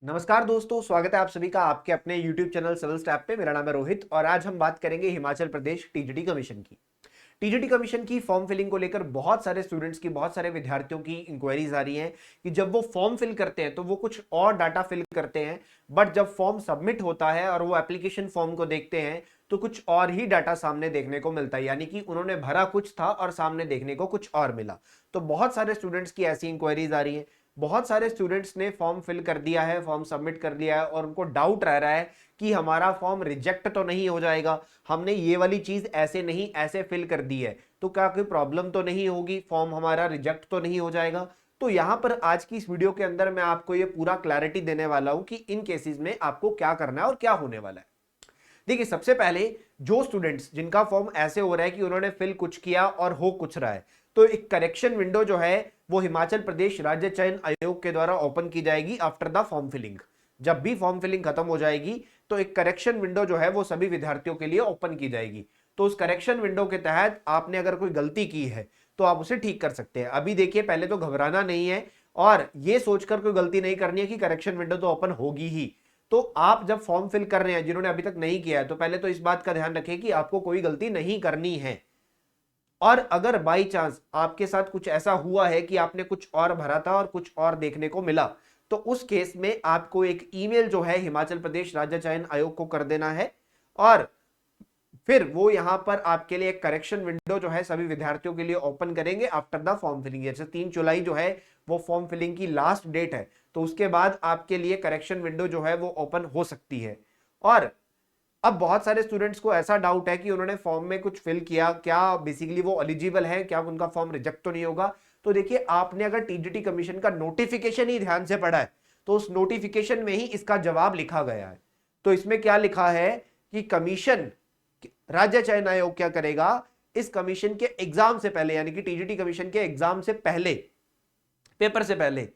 नमस्कार दोस्तों, स्वागत है आप सभी का आपके अपने YouTube चैनल सिविल स्टैप पे। मेरा नाम है रोहित और आज हम बात करेंगे हिमाचल प्रदेश टीजीटी कमीशन की। टीजीटी कमीशन की फॉर्म फिलिंग को लेकर बहुत सारे स्टूडेंट्स की, बहुत सारे विद्यार्थियों की इंक्वायरीज आ रही हैं कि जब वो फॉर्म फिल करते हैं तो वो कुछ और डाटा फिल करते हैं, बट जब फॉर्म सबमिट होता है और वो एप्लीकेशन फॉर्म को देखते हैं तो कुछ और ही डाटा सामने देखने को मिलता है। यानी कि उन्होंने भरा कुछ था और सामने देखने को कुछ और मिला। तो बहुत सारे स्टूडेंट्स की ऐसी इंक्वायरीज आ रही है। बहुत सारे स्टूडेंट्स ने फॉर्म फिल कर दिया है, फॉर्म सबमिट कर दिया है और उनको डाउट रह रहा है कि हमारा फॉर्म रिजेक्ट तो नहीं हो जाएगा, हमने ये वाली चीज ऐसे नहीं ऐसे फिल कर दी है, तो क्या कोई प्रॉब्लम तो नहीं होगी, फॉर्म हमारा रिजेक्ट तो नहीं हो जाएगा। तो यहां पर आज की इस वीडियो के अंदर मैं आपको ये पूरा क्लैरिटी देने वाला हूं कि इन केसेस में आपको क्या करना है और क्या होने वाला है। देखिए, सबसे पहले जो स्टूडेंट्स जिनका फॉर्म ऐसे हो रहा है कि उन्होंने फिल कुछ किया और हो कुछ रहा है, तो एक करेक्शन विंडो जो है वो हिमाचल प्रदेश राज्य चयन आयोग के द्वारा ओपन की जाएगी आफ्टर द फॉर्म फिलिंग। जब भी फॉर्म फिलिंग खत्म हो जाएगी तो एक करेक्शन विंडो जो है वो सभी विद्यार्थियों के लिए ओपन की जाएगी। तो उस करेक्शन विंडो के तहत आपने अगर कोई गलती की है तो आप उसे ठीक कर सकते हैं। अभी देखिए, पहले तो घबराना नहीं है और ये सोचकर कोई गलती नहीं करनी है कि करेक्शन विंडो तो ओपन होगी ही। तो आप जब फॉर्म फिल कर रहे हैं, जिन्होंने अभी तक नहीं किया है, तो पहले तो इस बात का ध्यान रखें कि आपको कोई गलती नहीं करनी है। और अगर बाई चांस आपके साथ कुछ ऐसा हुआ है कि आपने कुछ और भरा था और कुछ और देखने को मिला, तो उस केस में आपको एक ईमेल जो है हिमाचल प्रदेश राज्य चयन आयोग को कर देना है और फिर वो यहां पर आपके लिए एक करेक्शन विंडो जो है सभी विद्यार्थियों के लिए ओपन करेंगे आफ्टर द फॉर्म फिलिंग। जैसे 3 जुलाई जो है वो फॉर्म फिलिंग की लास्ट डेट है, तो उसके बाद आपके लिए करेक्शन विंडो जो है वो ओपन हो सकती है। और अब बहुत सारे स्टूडेंट्स को ऐसा डाउट है कि उन्होंने फॉर्म में कुछ फिल किया, क्या बेसिकली वो एलिजिबल है, क्या उनका फॉर्म रिजेक्ट तो नहीं होगा। तो देखिए, आपने अगर टीजीटी कमीशन का नोटिफिकेशन ही ध्यान से पढ़ा है तो उस नोटिफिकेशन में ही इसका जवाब लिखा गया है। तो इसमें क्या लिखा है कि कमीशन, राज्य चयन आयोग क्या करेगा, इस कमीशन के एग्जाम से पहले, यानी कि टीजीटी कमीशन के एग्जाम से पहले, पेपर से पहले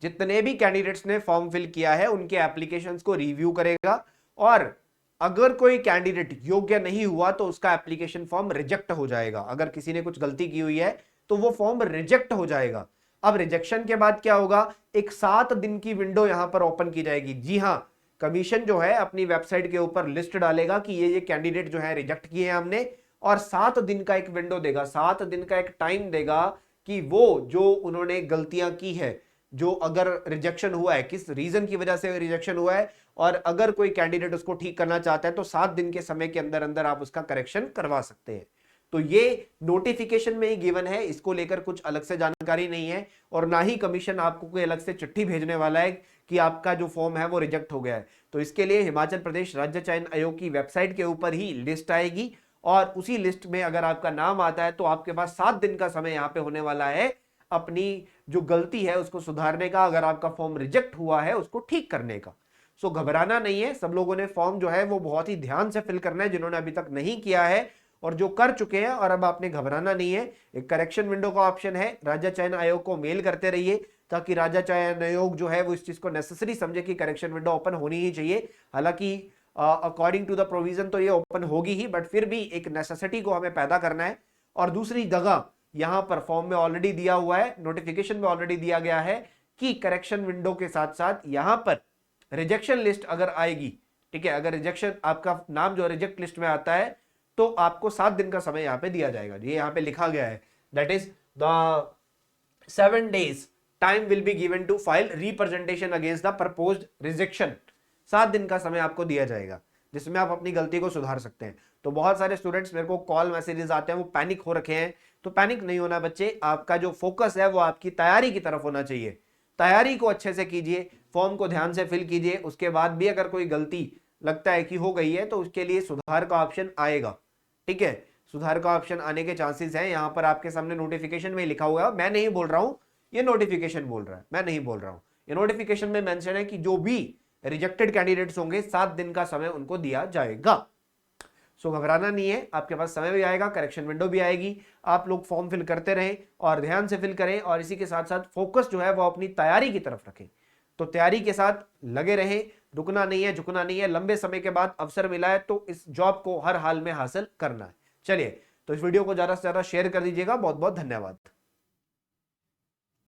जितने भी कैंडिडेट्स ने फॉर्म फिल किया है उनके एप्लीकेशंस को रिव्यू करेगा और अगर कोई कैंडिडेट योग्य नहीं हुआ तो उसका एप्लीकेशन फॉर्म रिजेक्ट हो जाएगा। अगर किसी ने कुछ गलती की हुई है तो वो फॉर्म रिजेक्ट हो जाएगा। अब रिजेक्शन के बाद क्या होगा, एक 7 दिन की विंडो यहां पर ओपन की जाएगी। जी हां, कमीशन जो है अपनी वेबसाइट के ऊपर लिस्ट डालेगा कि ये कैंडिडेट जो है रिजेक्ट किए हैं हमने, और 7 दिन का एक विंडो देगा, 7 दिन का एक टाइम देगा कि वो जो उन्होंने गलतियां की है, जो अगर रिजेक्शन हुआ है, किस रीजन की वजह से रिजेक्शन हुआ है, और अगर कोई कैंडिडेट उसको ठीक करना चाहता है तो 7 दिन के समय के अंदर अंदर आप उसका करेक्शन करवा सकते हैं। तो ये नोटिफिकेशन में ही गिवन है, इसको लेकर कुछ अलग से जानकारी नहीं है और ना ही कमीशन आपको कोई अलग से चिट्ठी भेजने वाला है कि आपका जो फॉर्म है वो रिजेक्ट हो गया है। तो इसके लिए हिमाचल प्रदेश राज्य चयन आयोग की वेबसाइट के ऊपर ही लिस्ट आएगी और उसी लिस्ट में अगर आपका नाम आता है तो आपके पास 7 दिन का समय यहां पे होने वाला है अपनी जो गलती है उसको सुधारने का, अगर आपका फॉर्म रिजेक्ट हुआ है उसको ठीक करने का। सो घबराना नहीं है, सब लोगों ने फॉर्म जो है वो बहुत ही ध्यान से फिल करना है, जिन्होंने अभी तक नहीं किया है और जो कर चुके हैं। और अब आपने घबराना नहीं है, एक करेक्शन विंडो का ऑप्शन है, राज्य चयन आयोग को मेल करते रहिए ताकि राज्य चयन आयोग जो है वो इस चीज को नेसेसरी समझे कि करेक्शन विंडो ओपन होनी ही चाहिए। हालांकि अकॉर्डिंग टू द प्रोविजन तो ये ओपन होगी ही, बट फिर भी एक नेसेसिटी को हमें पैदा करना है। और दूसरी जगह यहां पर फॉर्म में ऑलरेडी दिया हुआ है, नोटिफिकेशन में ऑलरेडी दिया गया है कि करेक्शन विंडो के साथ साथ यहां पर रिजेक्शन लिस्ट अगर आएगी, ठीक है, अगर रिजेक्शन आपका नाम जो रिजेक्ट लिस्ट में आता है तो आपको 7 दिन का समय यहां पे दिया जाएगा। ये यहां पे लिखा गया है, that is the 7 days time will be given to file representation against the proposed rejection. 7 दिन का समय आपको दिया जाएगा जिसमें आप अपनी गलती को सुधार सकते हैं। तो बहुत सारे स्टूडेंट्स मेरे को कॉल मैसेजेस आते हैं, वो पैनिक हो रखे हैं। तो पैनिक नहीं होना बच्चे, आपका जो फोकस है वो आपकी तैयारी की तरफ होना चाहिए। तैयारी को अच्छे से कीजिए, फॉर्म को ध्यान से फिल कीजिए, उसके बाद भी अगर कोई गलती लगता है कि हो गई है तो उसके लिए सुधार का ऑप्शन आएगा। ठीक है, सुधार का ऑप्शन आने के चांसेस हैं। यहां पर आपके सामने नोटिफिकेशन में लिखा हुआ है, मैं नहीं बोल रहा हूं, ये नोटिफिकेशन बोल रहा है, मैं नहीं बोल रहा हूं। ये नोटिफिकेशन में मेंशन है कि जो भी रिजेक्टेड कैंडिडेट्स होंगे 7 दिन का समय उनको दिया जाएगा। सो घबराना नहीं है, आपके पास समय भी आएगा, करेक्शन विंडो भी आएगी। आप लोग फॉर्म फिल करते रहें और ध्यान से फिल करें और इसी के साथ साथ फोकस जो है वो अपनी तैयारी की तरफ रखें। तो तैयारी के साथ लगे रहें, रुकना नहीं है, झुकना नहीं है। लंबे समय के बाद अवसर मिला है तो इस जॉब को हर हाल में हासिल करना है। चलिए, तो इस वीडियो को ज्यादा से ज्यादा शेयर कर दीजिएगा। बहुत बहुत धन्यवाद।